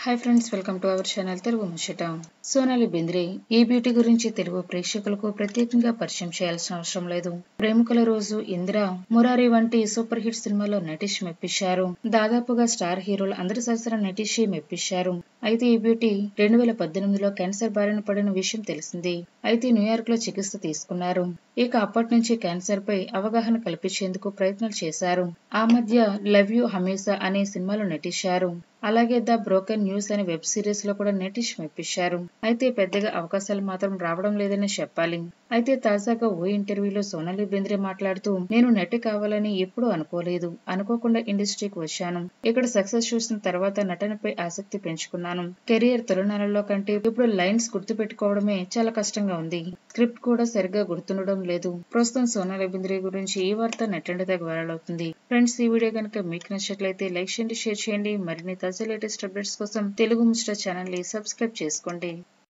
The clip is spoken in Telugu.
Hi friends, welcome to our channel Telugu ముచ్చట. సోనాలి బెంద్రే ఈ బ్యూటీ గురించి తెలుగు ప్రేక్షకులకు ప్రత్యేకంగా పరిచయం చేయాల్సిన అవసరం లేదు. ప్రేమికుల రోజు, ఇందిర, మురారి వంటి సూపర్ హిట్ సినిమాలో నటించి మెప్పించారు. దాదాపుగా స్టార్ హీరోలు అందరి సరసన నటించి మెప్పించారు. అయితే ఈ బ్యూటీ 2018లో క్యాన్సర్ బారిన పడిన విషయం తెలిసింది. అయితే న్యూయార్క్ లో చికిత్స తీసుకున్నారు. ఇక అప్పటి నుంచి క్యాన్సర్ పై అవగాహన కల్పించేందుకు ప్రయత్నాలు చేశారు. ఆ మధ్య లవ్ యూ హమేసా అనే సినిమాలో నటించారు. అలాగే ద బ్రోకెన్ న్యూస్ అనే వెబ్ సిరీస్ లో కూడా నటించి మెప్పించారు. అయితే పెద్దగా అవకాశాలు మాత్రం రావడం లేదని చెప్పాలి. అయితే తాజాగా ఓ ఇంటర్వ్యూలో సోనాలి బెంద్రే మాట్లాడుతూ, నేను నటి కావాలని ఎప్పుడూ అనుకోలేదు. అనుకోకుండా ఇండస్ట్రీకి వచ్చాను. ఇక్కడ సక్సెస్ చూసిన తర్వాత నటనపై ఆసక్తి పెంచుకున్నాను. కెరియర్ తొలినాళ్లలో కంటే ఇప్పుడు లైన్స్ గుర్తు పెట్టుకోవడమే చాలా కష్టంగా ఉంది. స్క్రిప్ట్ కూడా సరిగ్గా గుర్తుండడం లేదు. ప్రస్తుతం సోనాలి బెంద్రే గురించి ఈ వార్త నెట్టింటి దగ్గర వైరల్ అవుతుంది. ఫ్రెండ్స్, ఈ వీడియో కనుక మీకు నచ్చినట్లయితే లైక్ చేయండి, షేర్ చేయండి. మరిన్ని తాజా లేటెస్ట్ అప్డేట్స్ కోసం తెలుగు ముచ్చట ఛానల్ ని సబ్స్క్రైబ్ చేసుకోండి.